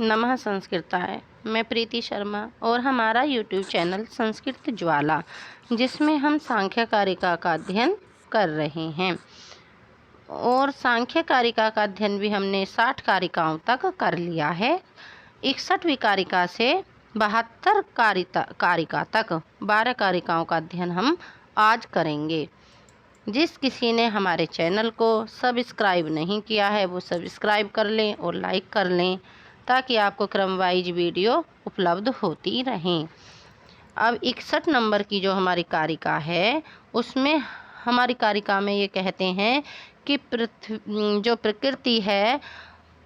नमः संस्कृताय। मैं प्रीति शर्मा और हमारा यूट्यूब चैनल संस्कृत ज्वाला, जिसमें हम सांख्य कारिका का अध्ययन कर रहे हैं और सांख्य कारिका का अध्ययन भी हमने 60 कारिकाओं तक कर लिया है। 61वीं कारिका से 72 कारिका तक 12 कारिकाओं का अध्ययन हम आज करेंगे। जिस किसी ने हमारे चैनल को सब्सक्राइब नहीं किया है वो सब्सक्राइब कर लें और लाइक कर लें, ताकि आपको क्रम वाइज वीडियो उपलब्ध होती रहें। अब 61 नंबर की जो हमारी कारिका है उसमें हमारी कारिका में ये कहते हैं कि जो प्रकृति है,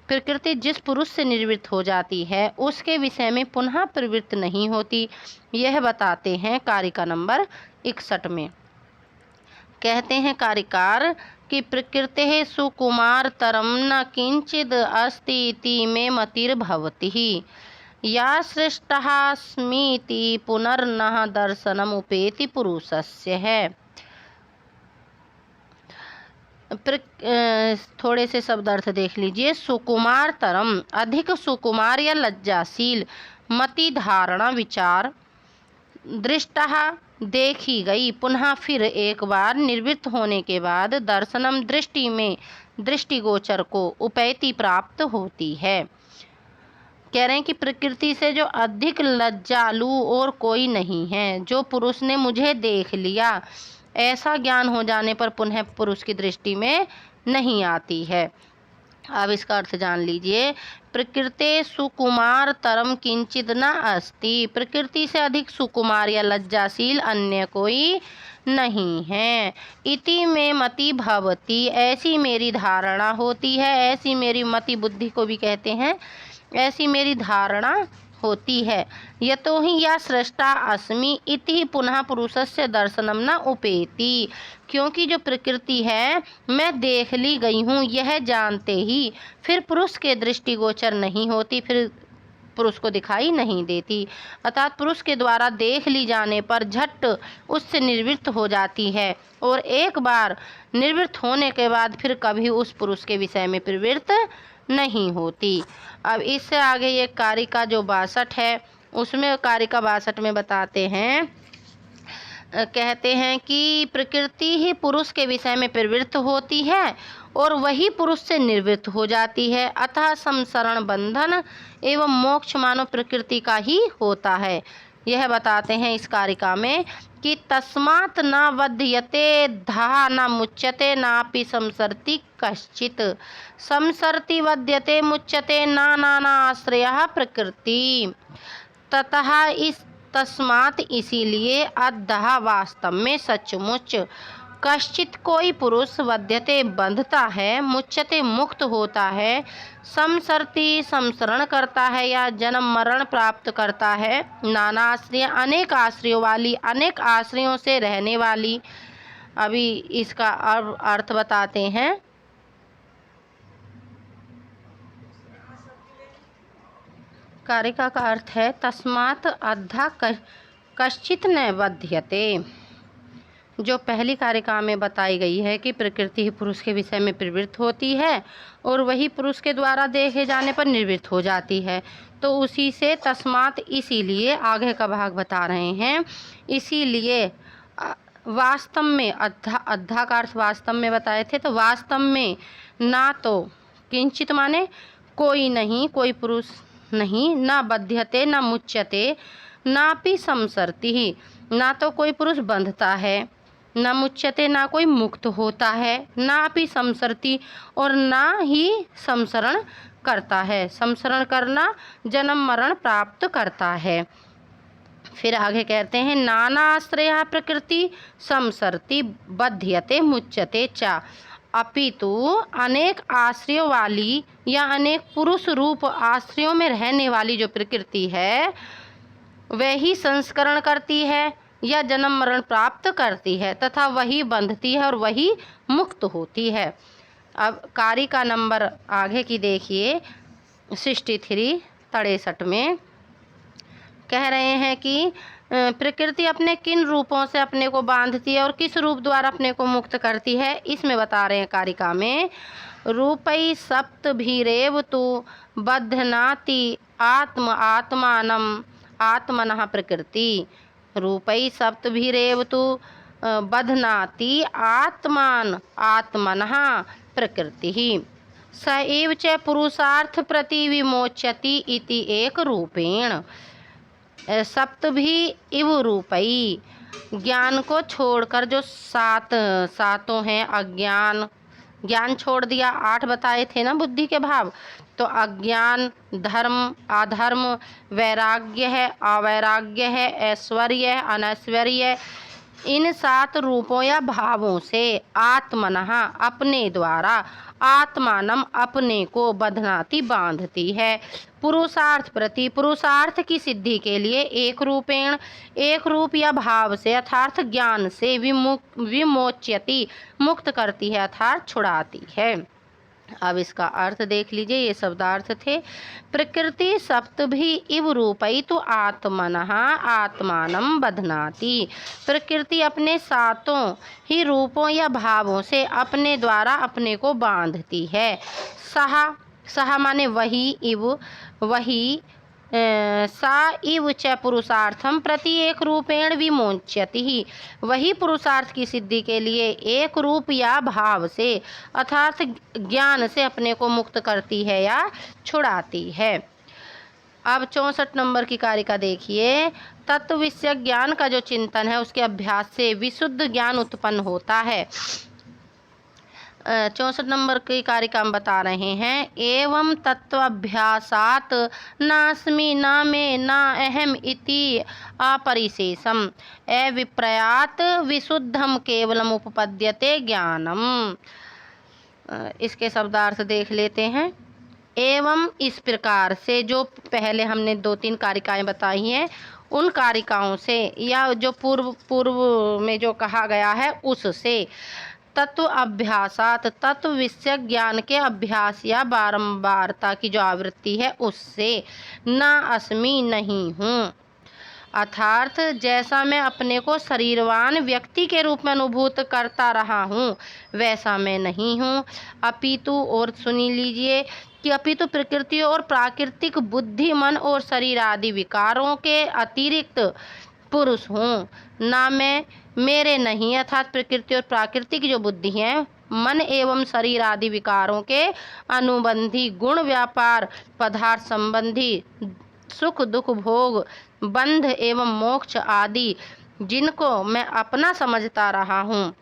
प्रकृति जिस पुरुष से निर्वृत्त हो जाती है उसके विषय में पुनः प्रवृत्त नहीं होती। यह बताते हैं कारिका नंबर 61 में। कहते हैं कारिकार कि प्रकृते सुकुमारतरं न किंचिद अस्ति इति मे मतिर्भवति, या सृष्टस्मीति पुनर्न दर्शनम उपेति पुरुषस्य है। थोड़े से शब्द अर्थ देख लीजिए। सुकुमारतरम अधिक सुकुमार या लज्जाशील, मति धारणा विचार, दृष्टा देखी गई, पुनः फिर एक बार निर्वृत्त होने के बाद दर्शनम दृष्टि में दृष्टिगोचर को उपैति प्राप्त होती है। कह रहे हैं कि प्रकृति से जो अधिक लज्जालु और कोई नहीं है। जो पुरुष ने मुझे देख लिया ऐसा ज्ञान हो जाने पर पुनः पुरुष की दृष्टि में नहीं आती है। अब इसका अर्थ जान लीजिए। प्रकृते सुकुमार तरम किंचित न अस्ति, प्रकृति से अधिक सुकुमार या लज्जाशील अन्य कोई नहीं है। इति में मति भवति, ऐसी मेरी धारणा होती है, ऐसी मेरी मति, बुद्धि को भी कहते हैं, ऐसी मेरी धारणा होती है। यतो ही या सृष्टा अस्मि इति पुनः पुरुषस्य दर्शनम न उपेति, क्योंकि जो प्रकृति है मैं देख ली गई हूँ यह जानते ही फिर पुरुष के दृष्टिगोचर नहीं होती, फिर पुरुष को दिखाई नहीं देती। अर्थात पुरुष के द्वारा देख ली जाने पर झट उससे निर्वृत्त हो जाती है और एक बार निर्वृत्त होने के बाद फिर कभी उस पुरुष के विषय में प्रवृत्त नहीं होती। अब इससे आगे ये कारिका जो 62 है उसमें कारिका 62 में बताते हैं, कहते हैं कि प्रकृति ही पुरुष के विषय में प्रवृत्त होती है और वही पुरुष से निर्वृत्त हो जाती है। अतः संसरण बंधन एवं मोक्ष मानो प्रकृति का ही होता है। यह बताते हैं इस कारिका में कि तस्मात् न वध्यते धा न मुच्यते नापि संसरति कश्चित्, संसरति वध्यते मुच्यते नाना आश्रयः प्रकृति। ततः इस तस्मात् इसीलिए अद्धः वास्तव में सचमुच, कश्चित कोई पुरुष वध्यते बंधता है, मुच्यते मुक्त होता है, संसरति संसरण करता है या जन्म मरण प्राप्त करता है, नाना आश्रय अनेक आश्रयों वाली, अनेक आश्रयों से रहने वाली। अभी इसका अर्थ बताते हैं। कारिका का अर्थ है तस्मात् अद्धा कश्चित न बध्यते। जो पहली कारिका में बताई गई है कि प्रकृति ही पुरुष के विषय में प्रवृत्त होती है और वही पुरुष के द्वारा देखे जाने पर निर्वृत्त हो जाती है, तो उसी से तस्मात् इसीलिए आगे का भाग बता रहे हैं। इसीलिए वास्तव में अद्धा का अर्थ वास्तव में बताए थे, तो वास्तव में ना तो किंचित माने कोई नहीं, कोई पुरुष नहीं, ना बध्यते न मुच्यते नापि संसरति ही, ना तो कोई पुरुष बंधता है, न मुच्यते ना कोई मुक्त होता है, नापि संसरति और ना ही संसरण करता है। संसरण करना जन्म मरण प्राप्त करता है। फिर आगे कहते हैं नाना आश्रय प्रकृति संसरति बध्यते मुच्यते च, अपितु अनेक आश्रयों वाली या अनेक पुरुष रूप आश्रयों में रहने वाली जो प्रकृति है वही संस्करण करती है या जन्म मरण प्राप्त करती है, तथा वही बंधती है और वही मुक्त होती है। अब कारिका नंबर आगे की देखिए 63 में कह रहे हैं कि प्रकृति अपने किन रूपों से अपने को बांधती है और किस रूप द्वारा अपने को मुक्त करती है। इसमें बता रहे हैं कारिका में रूपै सप्तभिरेव तु बध्नाति आत्मानम् आत्मनः प्रकृति। रूपै सप्तभिरेव तु बध्नाति आत्मनः प्रकृतिः। स एव च पुरुषार्थ प्रति विमोच्यति इति एक रूपेण। सप्तभी इव रूपई, ज्ञान को छोड़कर जो सातों हैं, अज्ञान, ज्ञान छोड़ दिया, 8 बताए थे ना बुद्धि के भाव, तो अज्ञान, धर्म, अधर्म, वैराग्य है, अवैराग्य है, ऐश्वर्य है, अनैश्वर्य, इन 7 रूपों या भावों से आत्मनः अपने द्वारा, आत्मानम अपने को, बध्नाति बांधती है, पुरुषार्थ प्रति पुरुषार्थ की सिद्धि के लिए एक रूपेण, एक रूप या भाव से अर्थात ज्ञान से विमोच्यति मुक्त करती है अर्थात छुड़ाती है। अब इसका अर्थ देख लीजिए, ये शब्दार्थ थे। प्रकृति सप्तभी इव रूपई तो आत्मनः आत्मानं बध्नाति। प्रकृति अपने 7 ही रूपों या भावों से अपने द्वारा अपने को बांधती है। सहा माने वही, इव वही, सा इव च पुरुषार्थम प्रति एक रूपेण विमोच्यति, वही पुरुषार्थ की सिद्धि के लिए एक रूप या भाव से अर्थात ज्ञान से अपने को मुक्त करती है या छुड़ाती है। अब 64 नंबर की कारिका देखिए। तत्व विषय ज्ञान का जो चिंतन है उसके अभ्यास से विशुद्ध ज्ञान उत्पन्न होता है। 64 नंबर की कारिका हम बता रहे हैं। एवं तत्वाभ्यासात नास्मि न मे न अहम इति अपरिशेषम अविप्रयात विशुद्धम केवलम उपपद्यते ज्ञानम। इसके शब्दार्थ देख लेते हैं। एवं इस प्रकार से, जो पहले हमने 2-3 कारिकाएं बताई हैं उन कारिकाओं से, या जो पूर्व में जो कहा गया है उससे, तत्व अभ्यासात तत्व विषय ज्ञान के अभ्यास या बारंबारता की जो आवृत्ति है उससे, न अस्मि नहीं हूँ, अर्थात जैसा मैं अपने को शरीरवान व्यक्ति के रूप में अनुभूत करता रहा हूँ वैसा मैं नहीं हूँ, अपितु, और सुनी लीजिए कि अपितु प्रकृति और प्राकृतिक बुद्धि, मन और शरीर आदि विकारों के अतिरिक्त पुरुष हूँ। ना मैं, मेरे नहीं, अर्थात प्रकृति और प्राकृतिक जो बुद्धि है, मन एवं शरीर आदि विकारों के अनुबंधी गुण, व्यापार, पदार्थ संबंधी सुख दुख, भोग, बंध एवं मोक्ष आदि जिनको मैं अपना समझता रहा हूँ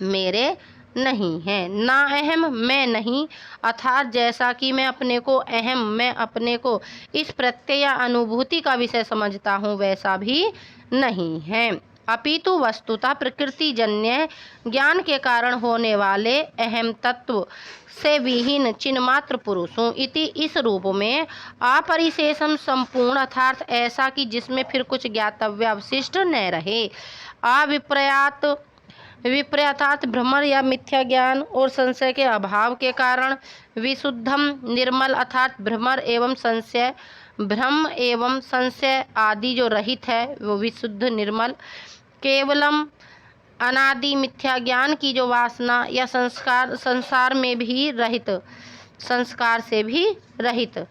मेरे नहीं है। ना अहम, मैं नहीं, अर्थात जैसा कि मैं अपने को अहम, मैं अपने को इस प्रत्यय या अनुभूति का विषय समझता हूँ वैसा भी नहीं है। अपितु वस्तुतः प्रकृति जन्य ज्ञान के कारण होने वाले अहम तत्व से विहीन चिन्मात्र पुरुष हूँ। इति इस रूप में अपरिशेषम संपूर्ण, अर्थात ऐसा कि जिसमें फिर कुछ ज्ञातव्य अवशिष्ट न रहे। अविप्रयात, विपर्यात भ्रमर या मिथ्या ज्ञान और संशय के अभाव के कारण, विशुद्धम निर्मल, अर्थात भ्रमर एवं संशय, भ्रम एवं संशय आदि जो रहित है वो विशुद्ध निर्मल, केवलम अनादि मिथ्या ज्ञान की जो वासना या संसार में भी रहित, संस्कार से भी रहित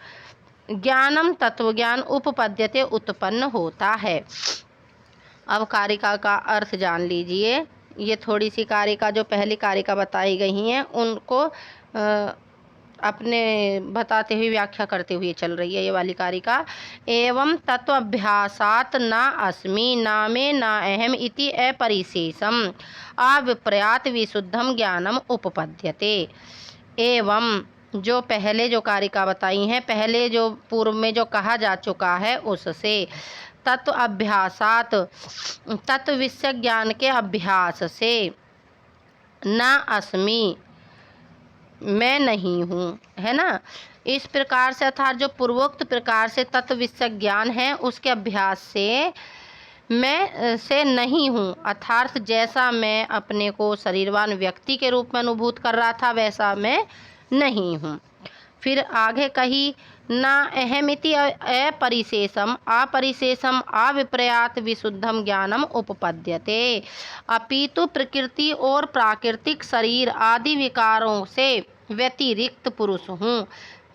ज्ञानम तत्व ज्ञान उपपद्यते उत्पन्न होता है। अब कारिका का अर्थ जान लीजिए। ये थोड़ी सी कारिका जो पहली कारिका बताई गई हैं उनको अपने बताते हुए व्याख्या करते हुए चल रही है ये वाली कारिका। एवं तत्व अभ्यासात न अस्मि न मे न अहम इति अपरिशेषम अविप्रयात विशुद्धम ज्ञानम उपपद्यते। एवं जो पहले जो कारिका बताई हैं, पहले जो पूर्व में जो कहा जा चुका है उससे, तत्व अभ्यासात तत्व विषय ज्ञान के अभ्यास से, न अस्मि मैं नहीं हूँ, है ना, इस प्रकार से, अर्थात जो पूर्वोक्त प्रकार से तत्व विषय ज्ञान है उसके अभ्यास से मैं से नहीं हूँ, अर्थात जैसा मैं अपने को शरीरवान व्यक्ति के रूप में अनुभूत कर रहा था वैसा मैं नहीं हूँ। फिर आगे कही, न अहमिति अपरिशेषम अपरिशेषम अविप्रयात विशुद्धम ज्ञानम उपपद्यते। अपितु प्रकृति और प्राकृतिक शरीर आदि विकारों से व्यतिरिक्त पुरुष हूँ।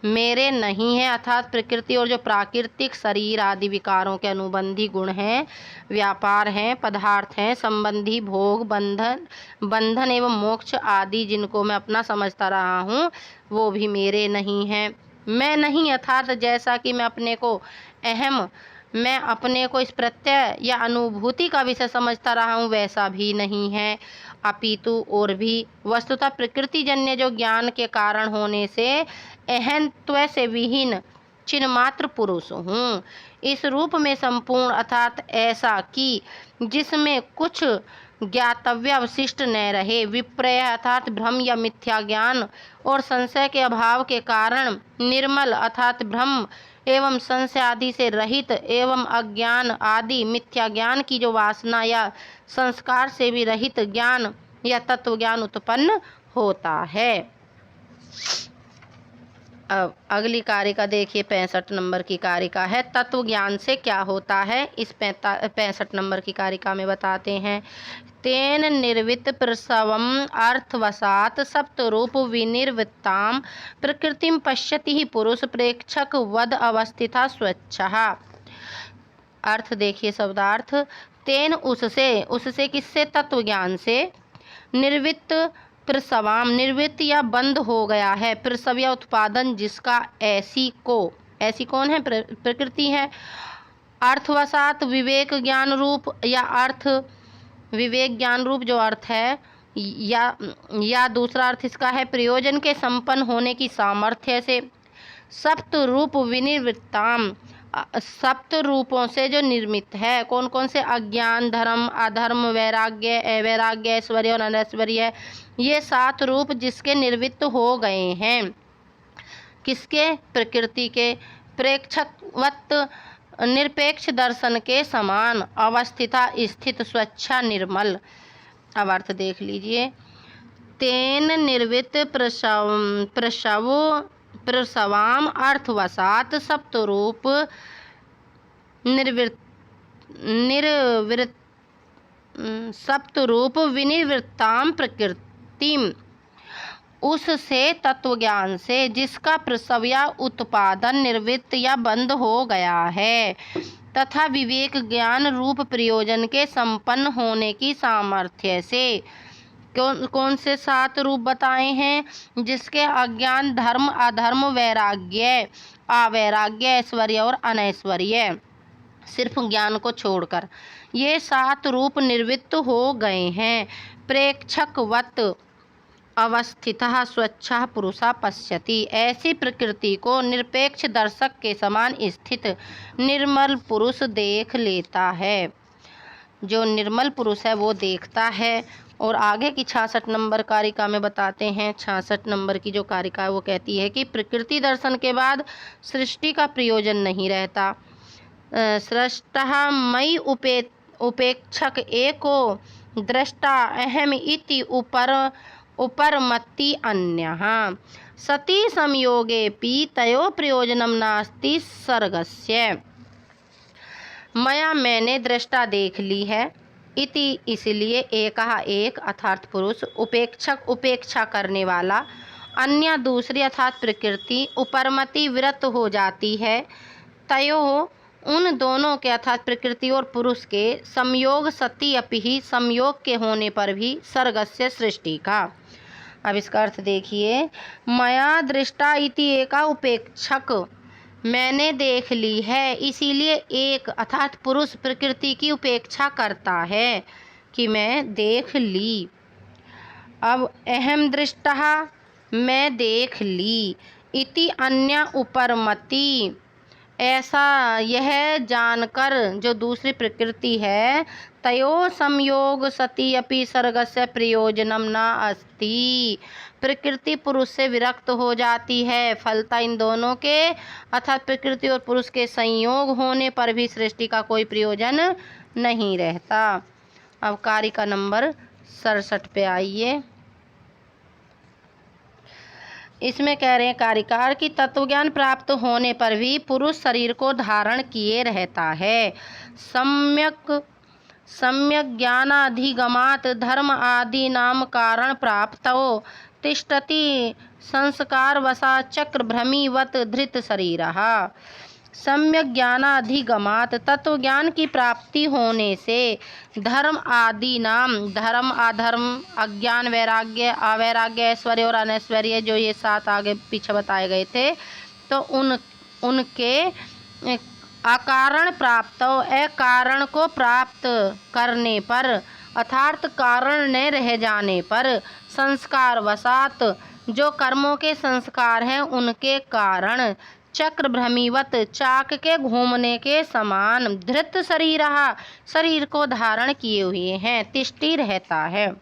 मेरे नहीं है अर्थात प्रकृति और जो प्राकृतिक शरीर आदि विकारों के अनुबंधी गुण हैं, व्यापार हैं, पदार्थ हैं, संबंधी भोग, बंधन एवं मोक्ष आदि जिनको मैं अपना समझता रहा हूँ, वो भी मेरे नहीं हैं। मैं नहीं अर्थात जैसा कि मैं अपने को इस प्रत्यय या अनुभूति का विषय समझता रहा हूँ, वैसा भी नहीं है। अपितु और भी वस्तुतः प्रकृति जन्य जो ज्ञान के कारण होने से अहंत्व से विहीन चिन्मात्र पुरुष हूँ। इस रूप में संपूर्ण अर्थात ऐसा कि जिसमें कुछ ज्ञातव्य अवशिष्ट न रहे, विपर्य अर्थात भ्रम या मिथ्या ज्ञान और संशय के अभाव के कारण निर्मल अर्थात भ्रम एवं संशय आदि से रहित एवं अज्ञान आदि मिथ्या ज्ञान की जो वासना या संस्कार से भी रहित ज्ञान या तत्व ज्ञान उत्पन्न होता है। अब अगली कारिका देखिए, 65 नंबर की कारिका है तत्व ज्ञान से क्या होता है। इस 65 नंबर की कारिका में बताते हैं, तेन निर्वित प्रसवम अर्थवसात सप्तरूप विनिर्वृत्ताम प्रकृतिम पश्यति ही पुरुष प्रेक्षक वद अवस्थिता स्वच्छः। अर्थ देखिए, शब्दार्थ, तेन उससे किससे, तत्व ज्ञान से, निर्वित प्रसवाम निर्वृत्त या बंद हो गया है, प्रसव या उत्पादन जिसका, ऐसी कौन है, प्रकृति है, अर्थवसात विवेक ज्ञान रूप या अर्थ विवेक ज्ञान रूप जो अर्थ है, या दूसरा अर्थ इसका है प्रयोजन के संपन्न होने की सामर्थ्य से, सप्त रूप विनिवृत्ताम सप्त रूपों से जो निर्मित है, कौन कौन से, अज्ञान, धर्म, अधर्म, वैराग्य, अवैराग्य, ऐश्वर्य और अनैश्वर्य, ये 7 रूप जिसके निर्वृत्त हो गए हैं, किसके, प्रकृति के, प्रेक्षकवत निरपेक्ष दर्शन के समान, अवस्थिता स्थित, स्वच्छा निर्मल। अब अर्थ देख लीजिए, तेन निर्वित प्रसवाम अर्थवसात सप्तरूप सप्तरूप विनिवृत्ताम प्रकृतिम, उससे तत्व ज्ञान से जिसका प्रसव या उत्पादन निर्वृत्त या बंद हो गया है, तथा विवेक ज्ञान रूप प्रयोजन के संपन्न होने की सामर्थ्य से, कौन से 7 रूप बताए हैं, जिसके अज्ञान, धर्म, अधर्म, वैराग्य, अवैराग्य, ऐश्वर्य और अनैश्वर्य, सिर्फ ज्ञान को छोड़कर ये 7 रूप निर्वृत्त हो गए हैं। प्रेक्षकवत अवस्थितः स्वच्छः पुरुषा पश्यति, ऐसी प्रकृति को निरपेक्ष दर्शक के समान स्थित निर्मल पुरुष देख लेता है। जो निर्मल पुरुष है वो देखता है। और आगे की 66 नंबर कारिका में बताते हैं, 66 नंबर की जो कारिका है वो कहती है कि प्रकृति दर्शन के बाद सृष्टि का प्रयोजन नहीं रहता। सृष्टः मयि उपेक्षक एको दृष्टा अहम इति उपरमति अन्यः सति संयोगेपि तयो प्रयोजनम नास्ति सर्गस्य। मया मैंने दृष्टा देख ली है, इति इसलिए, एकः एक अर्थात पुरुष, उपेक्षक उपेक्षा करने वाला, अन्य दूसरी अर्थात प्रकृति, उपरमति विरत हो जाती है, तयो उन दोनों के अर्थात प्रकृति और पुरुष के, संयोग सति अपि ही संयोग के होने पर भी, सर्गस्य सृष्टि का। अब इसका अर्थ देखिए, मया दृष्टा इति एका उपेक्षक, मैंने देख ली है, इसीलिए एक अर्थात पुरुष प्रकृति की उपेक्षा करता है कि मैं देख ली। अब अहम दृष्टः, मैं देख ली, इति अन्य उपरमति, ऐसा यह जानकर जो दूसरी प्रकृति है, तयो संयोग सति अपि सर्गस्य प्रयोजनम न अस्ति, प्रकृति पुरुष से विरक्त हो जाती है, फलता इन दोनों के अर्थात प्रकृति और पुरुष के संयोग होने पर भी सृष्टि का कोई प्रयोजन नहीं रहता। अब कारिका नंबर 67 पे आइए। इसमें कह रहे हैं कारिकार की तत्वज्ञान प्राप्त होने पर भी पुरुष शरीर को धारण किए रहता है। सम्यक ज्ञानाधिगमात धर्म आदि नाम कारण प्राप्तो तिष्ठति संस्कारवशात् चक्रभ्रमीवत् धृत शरीरः। सम्यक ज्ञानाधिगमात् तत्व ज्ञान की प्राप्ति होने से धर्म आदि नाम, धर्म अधर्म अज्ञान वैराग्य अवैराग्य ऐश्वर्य और अनैश्वर्य जो ये 7 आगे पीछे बताए गए थे, तो उनके अकारण प्राप्त अकारण को प्राप्त करने पर अर्थात कारण न रह जाने पर संस्कार वशात जो कर्मों के संस्कार हैं उनके कारण चक्र भ्रमीवत चाक के घूमने के समान धृत शरीर को धारण किए हुए हैं, तिष्ठि रहता है।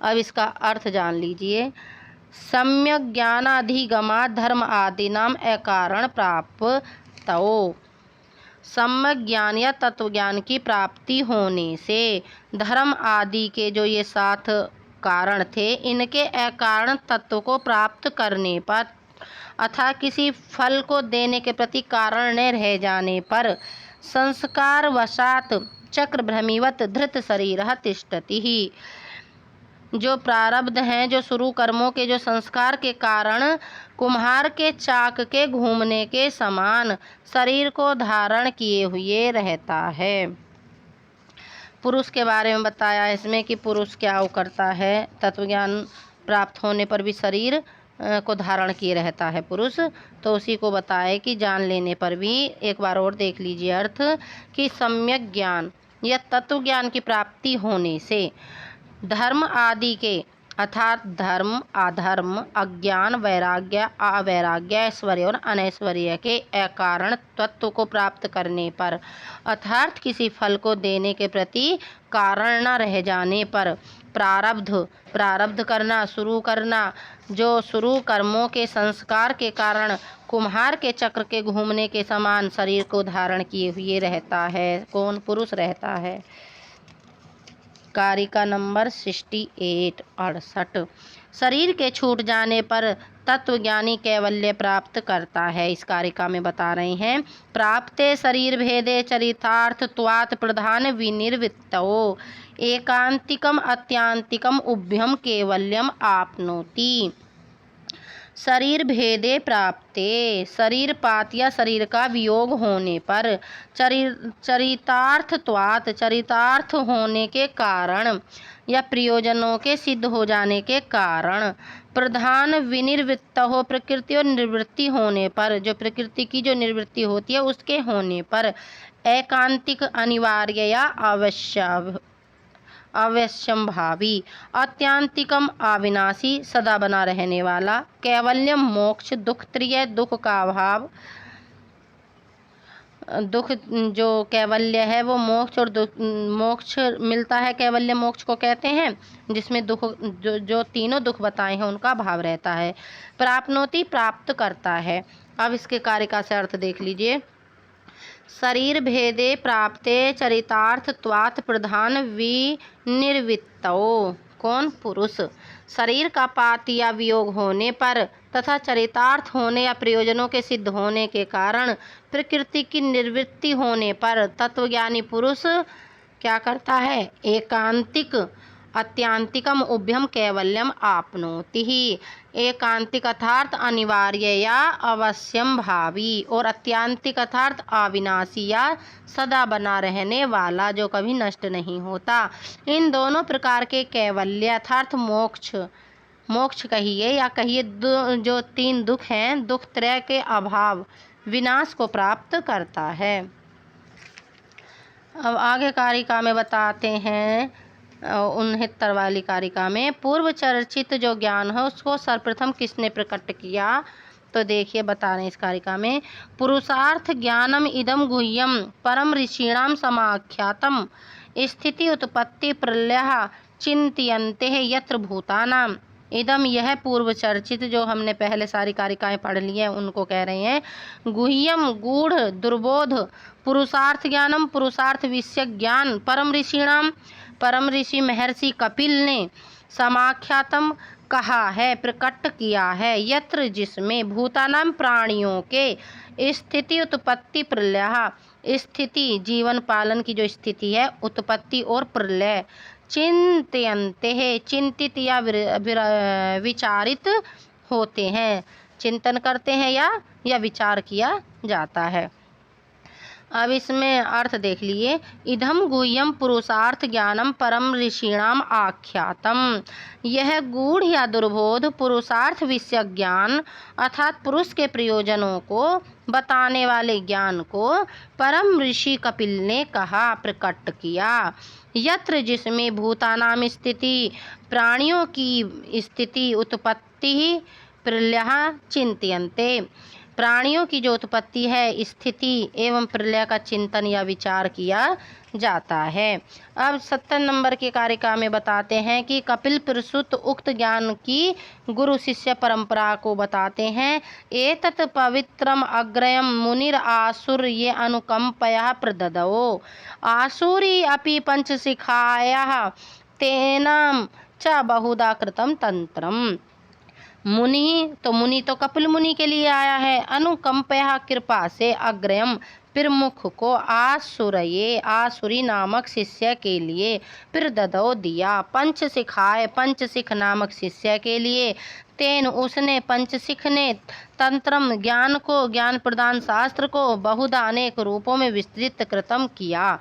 अब इसका अर्थ जान लीजिए। सम्यक ज्ञानाधिगमा धर्म आदि नाम अकारण प्राप्तो, सम्यक ज्ञान या तत्व ज्ञान की प्राप्ति होने से धर्म आदि के जो ये 7 कारण थे इनके अकारण तत्व को प्राप्त करने पर अर्थात किसी फल को देने के प्रति कारण न रह जाने पर संस्कार वशात चक्र भ्रमीवत धृत शरीरः तिष्ठति ही, जो प्रारब्ध हैं जो शुरू कर्मों के जो संस्कार के कारण कुम्हार के चाक के घूमने के समान शरीर को धारण किए हुए रहता है। पुरुष के बारे में बताया इसमें कि पुरुष क्या करता है, तत्वज्ञान प्राप्त होने पर भी शरीर को धारण किए रहता है पुरुष, तो उसी को बताए कि जान लेने पर भी एक बार और देख लीजिए अर्थ कि सम्यक ज्ञान या तत्व ज्ञान की प्राप्ति होने से धर्म आदि के अर्थात धर्म अधर्म अज्ञान वैराग्य अवैराग्य ऐश्वर्य और अनैश्वर्य के अकारण तत्व को प्राप्त करने पर अर्थात किसी फल को देने के प्रति कारण न रह जाने पर प्रारब्ध करना शुरू करना जो शुरू कर्मों के संस्कार के कारण कुम्हार के चक्र के घूमने के समान शरीर को धारण किए हुए रहता है। कौन? पुरुष रहता है। कारिका नंबर 68 शरीर के छूट जाने पर तत्वज्ञानी कैवल्य प्राप्त करता है। इस कारिका में बता रहे हैं प्राप्ते शरीर भेदे चरितार्थ त्वात् प्रधान विनिर्वृत्तो एकांतिकम अत्यांतिकम उभ्यम कैवल्यम आपनोति। शरीर भेदे प्राप्ते शरीर पात या शरीर का वियोग होने पर चरितार्थत्वात् चरितार्थ होने के कारण या प्रयोजनों के सिद्ध हो जाने के कारण प्रधान विनिर्वृत्त हो प्रकृति और निवृत्ति होने पर जो प्रकृति की जो निवृत्ति होती है उसके होने पर एकांतिक अनिवार्य या अवश्यंभावी अत्यांतिकम अविनाशी सदा बना रहने वाला कैवल्यम मोक्ष दुख त्रिय दुख का अभाव दुख जो कैवल्य है वो मोक्ष और मोक्ष मिलता है कैवल्य मोक्ष को कहते हैं जिसमें दुख जो तीनों दुख बताए हैं उनका भाव रहता है। प्राप्नोति प्राप्त करता है। अब इसके कारिका से अर्थ देख लीजिए। शरीर भेदे प्राप्ते चरितार्थत्वात् प्रधान विनिर्वृत्तो कौन? पुरुष। शरीर का पात या वियोग होने पर तथा चरितार्थ होने या प्रयोजनों के सिद्ध होने के कारण प्रकृति की निवृत्ति होने पर तत्वज्ञानी पुरुष क्या करता है? एकांतिक अत्यांतिकम उभ्यम कैवल्यम आपनोति ही। एकांतिक अर्थात अनिवार्य या अवश्यम भावी और अत्यांतिक अर्थात अविनाशी या सदा बना रहने वाला जो कभी नष्ट नहीं होता। इन दोनों प्रकार के कैवल्य अर्थात मोक्ष कहिए या कहिए जो 3 दुख हैं दुख त्रय के अभाव विनाश को प्राप्त करता है। अब आगे कारिका में बताते हैं 69 वाली कारिका में पूर्व चर्चित जो ज्ञान है उसको सर्वप्रथम किसने प्रकट किया? तो देखिए बता रहे हैं इस कारिका में पुरुषार्थ ज्ञानम इदम गुह्यम परम ऋषीणाम समाख्यातम स्थिति उत्पत्ति प्रलय चिंतयन्ते यत्र भूतानाम। इदम यह पूर्व चर्चित जो हमने पहले सारी कारिकाएं पढ़ ली हैं उनको कह रहे हैं गुह्यम गूढ़ दुर्बोध पुरुषार्थ ज्ञानम पुरुषार्थ विषय ज्ञान परम ऋषि महर्षि कपिल ने समाख्यातम कहा है प्रकट किया है यत्र जिसमें भूतानाम प्राणियों के स्थिति उत्पत्ति प्रलय स्थिति जीवन पालन की जो स्थिति है उत्पत्ति और प्रलय चिंत्यन्ते है, चिंतित या विचारित होते हैं, चिंतन करते हैं या विचार किया जाता है। अब इसमें अर्थ देख लिए। इदम गुह्यम पुरुषार्थ ज्ञानम परम ऋषिणाम आख्यातम। यह गूढ़ या दुर्बोध पुरुषार्थ विषय ज्ञान अर्थात पुरुष के प्रयोजनों को बताने वाले ज्ञान को परम ऋषि कपिल ने कहा, प्रकट किया। यत्र जिसमें भूतानाम स्थिति, प्राणियों की स्थिति, उत्पत्ति, प्रलय चिंत्यन्ते, प्राणियों की जो उत्पत्ति है, स्थिति एवं प्रलय का चिंतन या विचार किया जाता है। अब 70 नंबर के कारिका में बताते हैं कि कपिल प्रसूत उक्त ज्ञान की गुरु शिष्य परंपरा को बताते हैं। एतत् पवित्रम अग्रयम मुनिर आसुर्य अनुकंपया प्रददौ आसुरी अपि पंचशिखायाः तेनाम च बहुधा कृतम तंत्रम। मुनि तो कपिल मुनि के लिए आया है। अनुकंपया कृपा से, अग्रयम प्रमुख को, आसुरी नामक शिष्य के लिए, फिर ददो दिया, पंचशिखाय पंचशिख नामक शिष्य के लिए, तेन उसने, पंचशिख ने, तंत्रम ज्ञान को, ज्ञान प्रदान शास्त्र को, बहुधा अनेक रूपों में विस्तृत कृतम किया।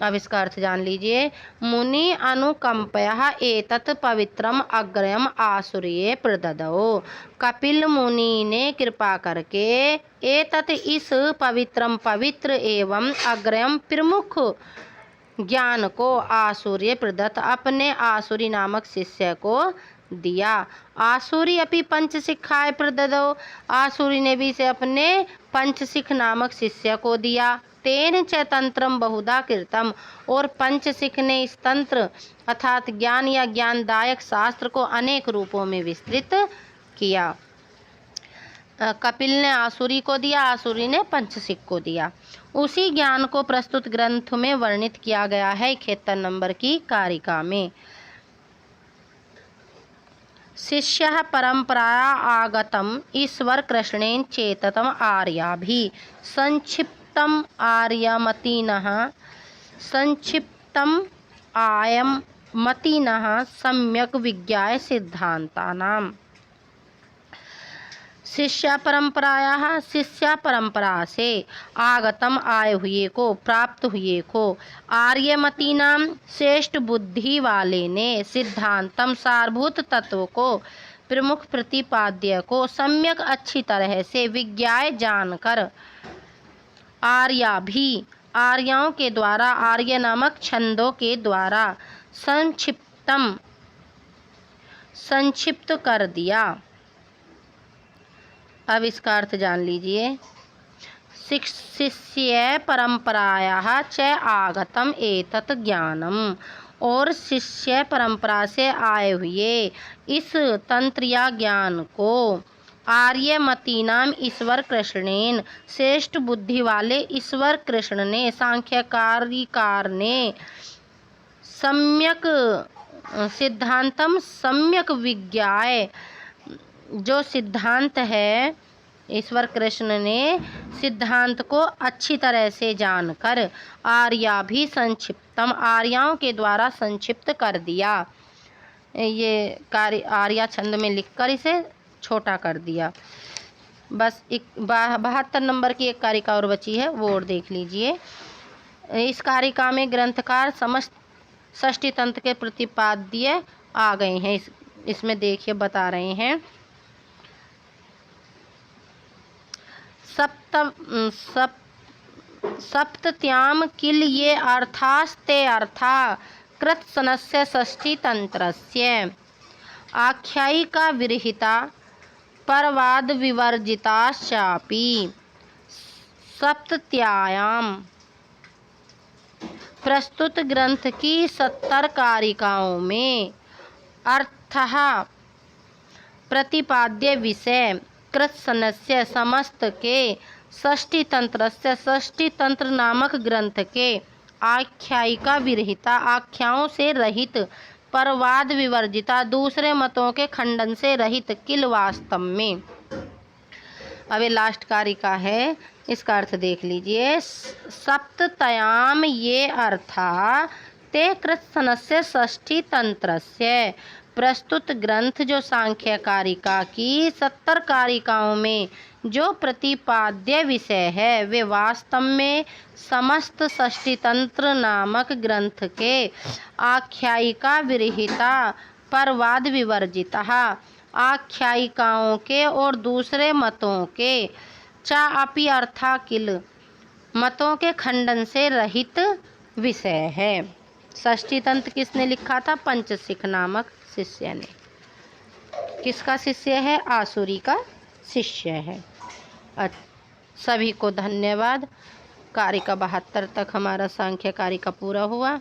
अब इसका अर्थ जान लीजिए। मुनि अनुकंपया एतत् पवित्रम अग्रयम आसुर्ये प्रददौ। कपिल मुनि ने कृपा करके एतत् इस पवित्रम पवित्र एवं अग्रयम प्रमुख ज्ञान को आसुर्य प्रदत्त अपने आसुरी नामक शिष्य को दिया। आसुरी अपि पंचशिखाय प्रददौ, आसुरी ने भी से अपने पंचशिख नामक शिष्य को दिया। तेन च तंत्रम बहुधा कृतम, और पंचशिख ने इस तंत्र अर्थात ज्ञान या ज्ञानदायक शास्त्र को अनेक रूपों में विस्तृत किया। कपिल ने आसुरी को दिया, आसुरी ने पंचशिख को दिया। उसी ज्ञान को प्रस्तुत ग्रंथ में वर्णित किया गया है 71 नंबर की कारिका में। शिष्यः परंपराया आगतम ईश्वर कृष्णेन चेततम आर्याभि संक्षिप्तम आर्यमतिनः सम्यक विज्ञाय सिद्धांतानाम। शिष्य परंपरा से आगतम आए हुए को, प्राप्त हुए को, आर्यमती नाम श्रेष्ठ बुद्धि वाले ने, सिद्धांतम सारभूत तत्व को, प्रमुख प्रतिपाद्य को, सम्यक अच्छी तरह से, विज्ञाय जानकर, आर्याभि आर्यों के द्वारा, आर्य नामक छंदों के द्वारा, संक्षिप्त कर दिया। अब इसका अर्थ जान लीजिए। शिष्य परंपरायाः च आगतम एतत् ज्ञानम, और शिष्य परंपरा से आए हुए इस तंत्र या ज्ञान को आर्यमती नाम ईश्वर कृष्णेन, श्रेष्ठ बुद्धि वाले ईश्वर कृष्ण ने, सांख्यकारिकार ने, सम्यक सिद्धांतम सम्यक विज्ञाय, जो सिद्धांत है ईश्वर कृष्ण ने सिद्धांत को अच्छी तरह से जानकर, आर्या भी संक्षिप्तम आर्याओं के द्वारा संक्षिप्त कर दिया। ये कार्य आर्या छंद में लिखकर इसे छोटा कर दिया। बस 72 नंबर की एक कारिका और बची है, वो और देख लीजिए। इस कारिका में ग्रंथकार समस्त षष्ठी तंत्र के प्रतिपाद्य आ गए हैं। इसमें देखिए बता रहे हैं। सप्तत्याम किल ये अर्थास्ते अर्था कृत्सनस्य षष्ठी तंत्रस्य आख्यायिका विरहिता परवाद विवर्जिताश्चापि सप्तत्यायाम प्रस्तुत ग्रंथ की 70 कारिकाओं में अर्थः प्रतिपाद्य विषय कृत्सनस्य समस्त के षष्ठी तंत्रस्य षष्ठी तंत्र नामक ग्रंथ के आख्यायिका विरहिता आख्याओं से रहित, परवाद विवर्जिता दूसरे मतों के खंडन से रहित, किल वास्तव में। अब ये लास्ट कारिका है, इसका अर्थ देख लीजिए। सप्तत्याम ये अर्था ते कृत्सनस्य षष्ठी तंत्रस्य। प्रस्तुत ग्रंथ जो सांख्य कारिका की 70 कारिकाओं में जो प्रतिपाद्य विषय है वे वास्तव में समस्त षष्ठी तंत्र नामक ग्रंथ के आख्यायिका विरहिता पर वाद विवर्जितः आख्यायिकाओं के और दूसरे मतों के चा अपि अर्था किल मतों के खंडन से रहित विषय है। षष्ठी तंत्र किसने लिखा था? पंचसिख नामक शिष्य ने। किसका शिष्य है? आसुरी का शिष्य है। सभी को धन्यवाद। कारिका 72 तक हमारा सांख्य कारिका पूरा हुआ।